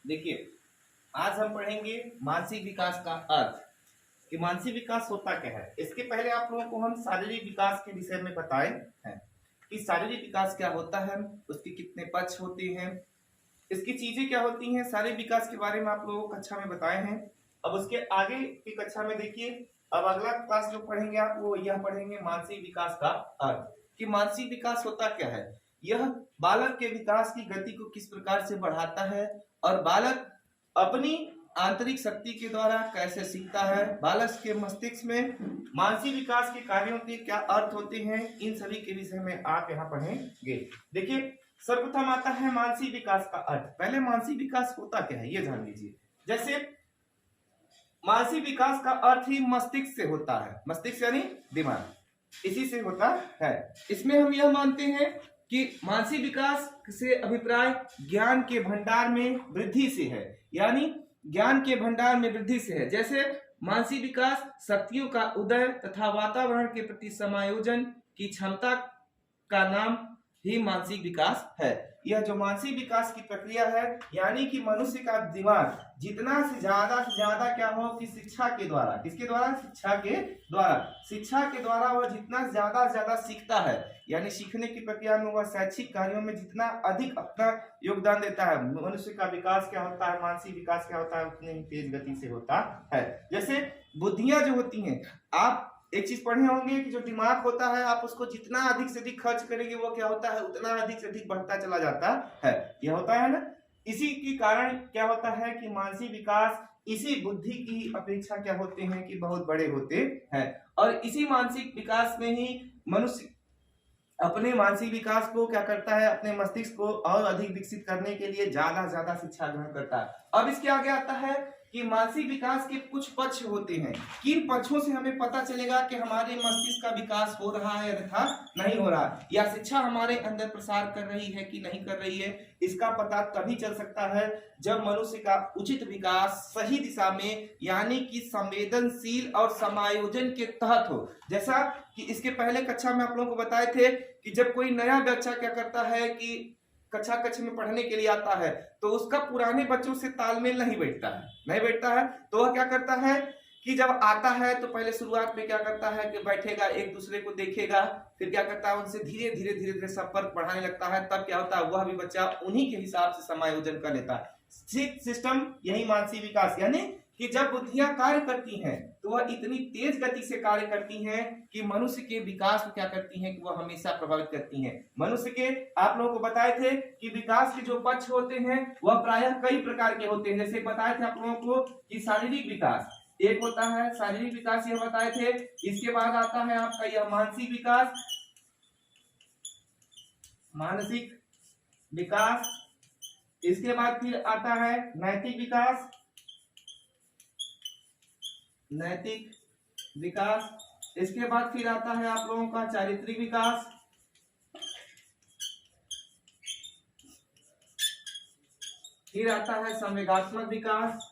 देखिए, आज हम पढ़ेंगे मानसिक विकास का अर्थ कि मानसिक विकास होता क्या है। इसके पहले आप लोगों को हम शारीरिक विकास के विषय में बताए हैं कि शारीरिक विकास क्या होता है, उसके कितने पक्ष होते हैं, इसकी चीजें क्या होती हैं। शारीरिक विकास के बारे में आप लोगों को कक्षा में बताए हैं। अब उसके आगे की कक्षा में देखिए, अब अगला क्लास जो पढ़ेंगे आप वो यह पढ़ेंगे मानसिक विकास का अर्थ कि मानसिक विकास होता क्या है। यह बालक के विकास की गति को किस प्रकार से बढ़ाता है और बालक अपनी आंतरिक शक्ति के द्वारा कैसे सीखता है। बालक के मस्तिष्क में मानसिक विकास के कार्यों के क्या अर्थ होते हैं, इन सभी के विषय में आप यहाँ पढ़ेंगे। देखिए, सर्वप्रथम आता है मानसिक विकास का अर्थ। पहले मानसिक विकास होता क्या है ये जान लीजिए। जैसे मानसिक विकास का अर्थ ही मस्तिष्क से होता है। मस्तिष्क यानी दिमाग, इसी से होता है। इसमें हम यह मानते हैं कि मानसिक विकास से अभिप्राय ज्ञान के भंडार में वृद्धि से है, यानी ज्ञान के भंडार में वृद्धि से है। जैसे मानसिक विकास शक्तियों का उदय तथा वातावरण के प्रति समायोजन की क्षमता का नाम ही मानसिक विकास है। यह जो मानसिक विकास की प्रक्रिया है, यानी कि मनुष्य का दिमाग जितना से ज्यादा क्या हो कि शिक्षा के द्वारा, किसके द्वारा, शिक्षा के द्वारा वह जितना ज्यादा सीखता है, यानी सीखने की प्रक्रिया में वह शैक्षिक कार्यों में जितना अधिक अपना योगदान देता है, मनुष्य का विकास क्या होता है, मानसिक विकास क्या होता है, उतनी ही तेज गति से होता है। जैसे बुद्धियां जो होती हैं, आप एक चीज पढ़े होंगे कि जो दिमाग होता है आप उसको जितना अधिक से अधिक खर्च करेंगे वो क्या होता है, उतना अधिक से अधिक बढ़ता चला जाता है। यह होता है ना। इसी के कारण क्या होता है कि मानसिक विकास इसी बुद्धि की अपेक्षा क्या होते हैं कि बहुत बड़े होते हैं। और इसी मानसिक विकास में ही मनुष्य अपने मानसिक विकास को क्या करता है, अपने मस्तिष्क को और अधिक विकसित करने के लिए ज्यादा शिक्षा ग्रहण करता है। अब इसके आगे आता है कि मानसिक विकास के कुछ पक्ष होते हैं। किन पक्षों से हमें पता चलेगा कि हमारे मस्तिष्क का विकास हो रहा है अथवा नहीं हो रहा है, या शिक्षा हमारे अंदर प्रसार कर रही है कि नहीं कर रही है। इसका पता तभी चल सकता है जब मनुष्य का उचित विकास सही दिशा में, यानी कि संवेदनशील और समायोजन के तहत हो। जैसा कि इसके पहले कक्षा में आप लोगों को बताए थे कि जब कोई नया बच्चा क्या करता है कि कक्षा में पढ़ने के लिए आता है तो उसका पुराने बच्चों से तालमेल नहीं बैठता है। तो वह क्या करता है कि जब आता है तो पहले शुरुआत में क्या करता है कि बैठेगा, एक दूसरे को देखेगा, फिर क्या करता है उनसे धीरे धीरे संपर्क बढ़ाने लगता है। तब क्या होता है, वह भी बच्चा उन्हीं के हिसाब से समायोजन कर लेता है। सिस्टम यही मानसिक विकास, यानी कि जब बुद्धियां कार्य करती हैं तो वह इतनी तेज गति से कार्य करती हैं कि मनुष्य के विकास को क्या करती हैं कि वह हमेशा प्रभावित करती हैं। मनुष्य के आप लोगों को बताए थे कि विकास के जो पक्ष होते हैं वह प्रायः कई प्रकार के होते हैं। जैसे बताए थे आप लोगों को कि शारीरिक विकास एक होता है, शारीरिक विकास यह बताए थे। इसके बाद आता है आपका यह मानसिक विकास। इसके बाद फिर आता है नैतिक विकास। इसके बाद फिर आता है आप लोगों का चारित्रिक विकास। फिर आता है संवेगात्मक विकास।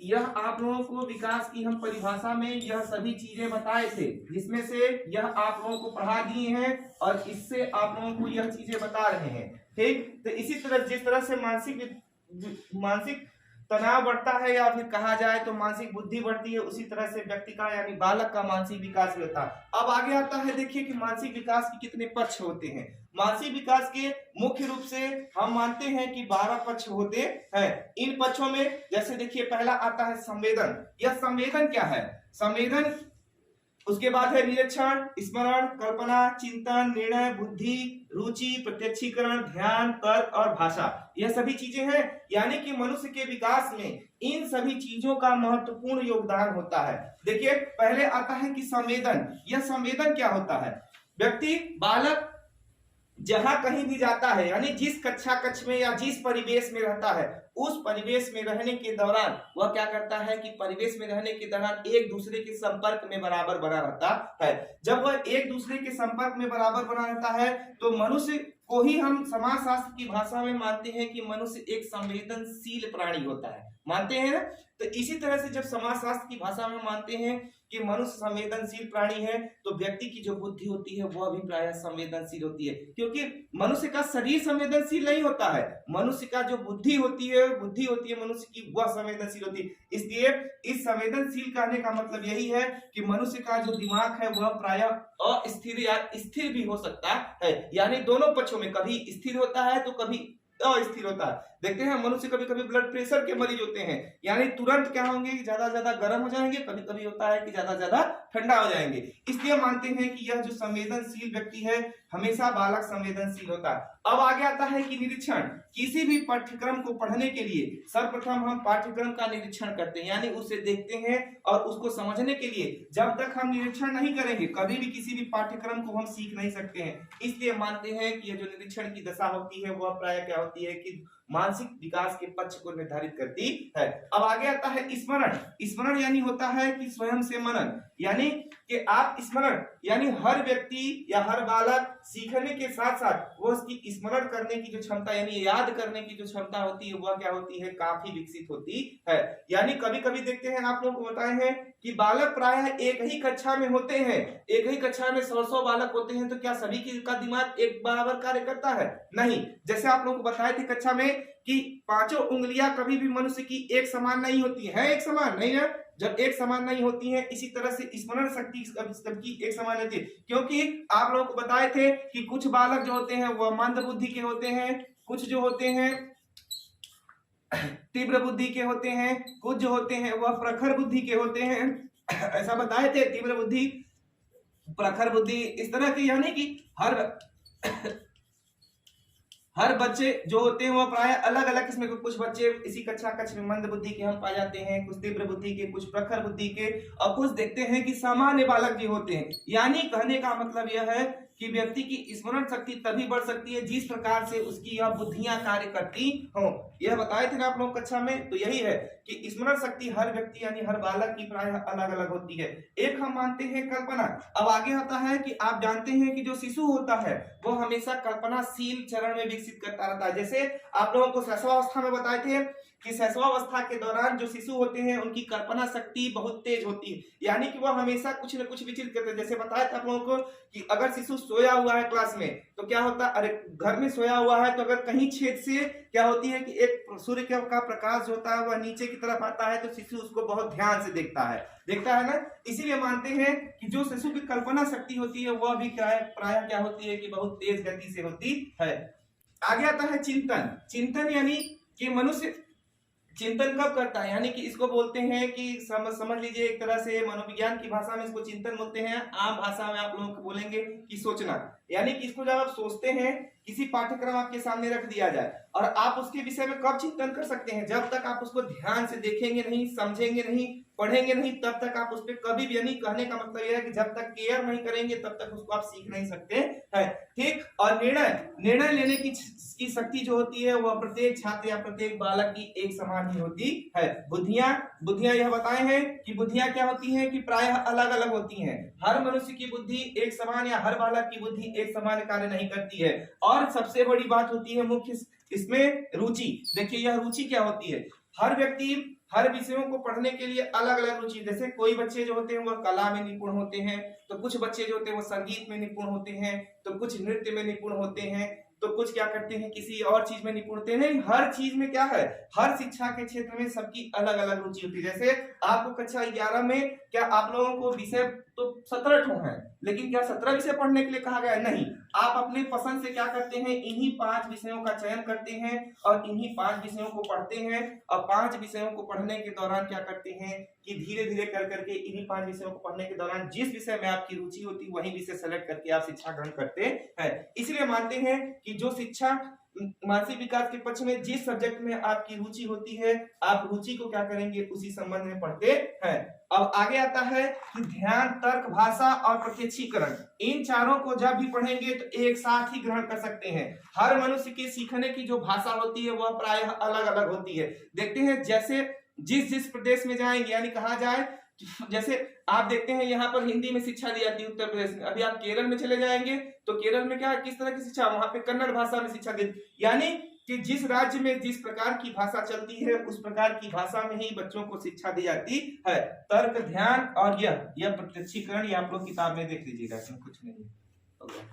यह आप लोगों को विकास की हम परिभाषा में यह सभी चीजें बताए थे, जिसमें से यह आप लोगों को पढ़ा दिए हैं और इससे आप लोगों को यह चीजें बता रहे हैं। ठीक, तो इसी तरह जिस तरह से मानसिक तनाव बढ़ता है या फिर कहा जाए तो मानसिक बुद्धि बढ़ती है, उसी तरह से व्यक्ति का यानी बालक का मानसिक विकास भी होता है। अब आगे आता है, देखिए कि मानसिक विकास के कितने पक्ष होते हैं। मानसिक विकास के मुख्य रूप से हम मानते हैं कि 12 पक्ष होते हैं। इन पक्षों में जैसे देखिए पहला आता है संवेदन। यह संवेदन क्या है, संवेदन उसके बाद है निरीक्षण, स्मरण, कल्पना, चिंतन, निर्णय, बुद्धि, रुचि, प्रत्यक्षीकरण, ध्यान, तर्क और भाषा। यह सभी चीजें हैं, यानी कि मनुष्य के विकास में इन सभी चीजों का महत्वपूर्ण योगदान होता है। देखिए पहले आता है कि संवेदन। यह संवेदन क्या होता है, व्यक्ति बालक जहां कहीं भी जाता है, यानी जिस कक्ष में या जिस परिवेश में रहता है, उस परिवेश में रहने के दौरान वह क्या करता है कि परिवेश में रहने के दौरान एक दूसरे के संपर्क में बराबर बना रहता है। जब वह एक दूसरे के संपर्क में बराबर बना रहता है तो मनुष्य को ही हम समाजशास्त्र की भाषा में मानते हैं कि मनुष्य एक संवेदनशील प्राणी होता है, मानते हैं। तो इसी तरह से जब समाजशास्त्र की भाषा में मानते हैं कि मनुष्य संवेदनशील प्राणी है, तो व्यक्ति की जो बुद्धि होती है वह भी प्रायः संवेदनशील होती है, क्योंकि मनुष्य का शरीर संवेदनशील नहीं होता है, मनुष्य का जो बुद्धि होती है मनुष्य की, वह संवेदनशील होती है। इसलिए इस संवेदनशील कहने का मतलब यही है कि मनुष्य का जो दिमाग है वह प्रायः अस्थिर या स्थिर भी हो सकता है, यानी दोनों पक्षों में, कभी स्थिर होता है तो कभी अस्थिर होता है। देखते हैं मनुष्य कभी कभी ब्लड प्रेशर के मरीज होते हैं, यानी तुरंत क्या होंगे कि ज्यादा ज्यादा गर्म हो जाएंगे, कभी कभी होता है कि ज्यादा ज्यादा ठंडा हो जाएंगे। इसलिए मानते हैं कि यह जो संवेदनशील व्यक्ति है हमेशा बालक संवेदनशील होता है। अब आगे आता है कि निरीक्षण। किसी भी पाठ्यक्रम को पढ़ने के लिए सर्वप्रथम हम पाठ्यक्रम का निरीक्षण करते हैं, यानी उसे देखते हैं और उसको समझने के लिए जब तक हम निरीक्षण नहीं करेंगे कभी भी किसी भी पाठ्यक्रम को हम सीख नहीं सकते हैं। इसलिए मानते हैं कि यह जो निरीक्षण की दशा होती है वह प्रायः क्या होती है कि मानसिक विकास के पक्ष को निर्धारित करती है। अब आगे आता है स्मरण। स्मरण यानी होता है कि स्वयं से मनन, यानी कि आप स्मरण, यानी हर व्यक्ति या हर बालक सीखने के साथ साथ वो उसकी स्मरण करने की जो क्षमता यानी याद करने की जो क्षमता होती है वह क्या होती है, काफी विकसित होती है। यानी कभी कभी देखते हैं, आप लोगों को बताए हैं कि बालक प्रायः एक ही कक्षा में होते हैं, एक ही कक्षा में 100 बालक होते हैं, तो क्या सभी का दिमाग एक बराबर कार्य करता है? नहीं। जैसे आप लोगों को बताए थे कक्षा में कि पांचों उंगलियां कभी भी मनुष्य की एक समान नहीं होती है, एक समान नहीं है, जब एक समान नहीं होती है, इसी तरह से स्मरण शक्ति सबकी एक समान होती है, क्योंकि आप लोगों को बताए थे कि कुछ बालक जो होते हैं वह मंद बुद्धि के होते हैं, कुछ जो होते हैं तीव्र बुद्धि के होते हैं, कुछ जो होते हैं वह प्रखर बुद्धि के होते हैं। ऐसा बताए थे, तीव्र बुद्धि, प्रखर बुद्धि, इस तरह की, यानी कि हर बच्चे जो होते हैं वो प्राय अलग अलग किस्म के, कुछ बच्चे इसी कक्ष में मंद बुद्धि के हम पाए जाते हैं, कुछ तीव्र बुद्धि के, कुछ प्रखर बुद्धि के, और कुछ देखते हैं कि सामान्य बालक भी होते हैं। यानी कहने का मतलब यह है कि व्यक्ति की स्मरण शक्ति तभी बढ़ सकती है जिस प्रकार से उसकी यह बुद्धियां कार्य करती हो। यह बताए थे ना आप लोग कक्षा में, तो यही है कि स्मरण शक्ति हर व्यक्ति यानी हर बालक की प्राय अलग अलग होती है। एक हम मानते हैं कल्पना। अब आगे आता है कि आप जानते हैं कि जो शिशु होता है वो हमेशा कल्पनाशील चरण में विकसित करता रहता है। जैसे आप लोगों को शैशवावस्था में बताए थे कि शैशवावस्था के दौरान जो शिशु होते हैं उनकी कल्पना शक्ति बहुत तेज होती है, यानी कि वह हमेशा कुछ न कुछ विचलित करते हैं। जैसे बताया था आप लोगों को कि अगर शिशु सोया हुआ है क्लास में तो क्या होता है, अरे घर में सोया हुआ है तो अगर कहीं छेद से क्या होती है कि एक सूर्य का प्रकाश जो होता है वह नीचे की तरफ आता है तो शिशु उसको बहुत ध्यान से देखता है ना। इसीलिए मानते हैं कि जो शिशु की कल्पना शक्ति होती है वह भी प्राय क्या होती है कि बहुत तेज गति से होती है। आगे आता है चिंतन। चिंतन यानी कि मनुष्य चिंतन कब करता है, यानी कि इसको बोलते हैं कि समझ लीजिए एक तरह से मनोविज्ञान की भाषा में इसको चिंतन बोलते हैं, आम भाषा में आप लोगों को बोलेंगे कि सोचना। यानी कि इसको जब आप सोचते हैं, किसी पाठ्यक्रम आपके सामने रख दिया जाए और आप उसके विषय में कब चिंतन कर सकते हैं, जब तक आप उसको ध्यान से देखेंगे नहीं, समझेंगे नहीं, पढ़ेंगे नहीं, तब तक आप उस पर कभी भी, यानी कहने का मतलब यह है कि जब तक केयर नहीं करेंगे तब तक उसको आप सीख नहीं सकते हैं, ठीक। और निर्णय लेने की शक्ति जो होती है वह प्रत्येक छात्र या प्रत्येक बालक की एक समान ही होती है। बुद्धियां यह बताए हैं कि बुद्धियां क्या होती हैं कि प्रायः अलग अलग होती हैं। हर मनुष्य की बुद्धि एक समान या हर बालक की बुद्धि एक समान कार्य नहीं करती है। और सबसे बड़ी बात होती है मुख्य इसमें रुचि। देखिए यह रुचि क्या होती है, हर व्यक्ति हर विषयों को पढ़ने के लिए अलग अलग रुचि। जैसे कोई बच्चे जो होते हैं वह कला में निपुण होते हैं, तो कुछ बच्चे जो होते हैं वो संगीत में निपुण होते हैं, तो कुछ नृत्य में निपुण होते हैं, तो कुछ क्या करते हैं किसी और चीज में निपुण होते हैं। हर चीज में क्या है, हर शिक्षा के क्षेत्र में सबकी अलग अलग रुचि होती है। जैसे आपको कक्षा 11 में क्या आप लोगों को विषय तो 17 हैं, लेकिन क्या 17 विषय पढ़ने के लिए कहा गया है? नहीं। आप अपने पसंद से क्या करते हैं, इन्हीं 5 विषयों का चयन करते हैं और इन्हीं 5 विषयों को पढ़ते हैं। और 5 विषयों को पढ़ने के दौरान क्या करते हैं कि धीरे धीरे कर करके इन्हीं 5 विषयों को पढ़ने के दौरान जिस विषय में आपकी रुचि होती है वही विषय सेलेक्ट करके आप शिक्षा ग्रहण करते हैं। इसलिए मानते हैं कि जो शिक्षा मानसिक विकास के पक्ष में जिस सब्जेक्ट में आपकी रुचि होती है, आप रुचि को क्या करेंगे उसी संबंध में पढ़ते हैं। अब आगे आता है कि ध्यान, तर्क, भाषा और प्रत्यक्षीकरण। इन चारों को जब भी पढ़ेंगे तो एक साथ ही ग्रहण कर सकते हैं। हर मनुष्य के सीखने की जो भाषा होती है वह प्रायः अलग अलग होती है। देखते हैं जैसे जिस प्रदेश में जाएंगे, यानी कहा जाए जैसे आप देखते हैं यहाँ पर हिंदी में शिक्षा दी जाती है उत्तर प्रदेश में, अभी आप केरल में चले जाएंगे तो केरल में क्या किस तरह की शिक्षा, वहां पे कन्नड़ भाषा में शिक्षा दी, यानी कि जिस राज्य में जिस प्रकार की भाषा चलती है उस प्रकार की भाषा में ही बच्चों को शिक्षा दी जाती है। तर्क, ध्यान और यह प्रत्यक्षीकरण, ये आप लोग किताब में देख लीजिएगा, इसमें कुछ नहीं है।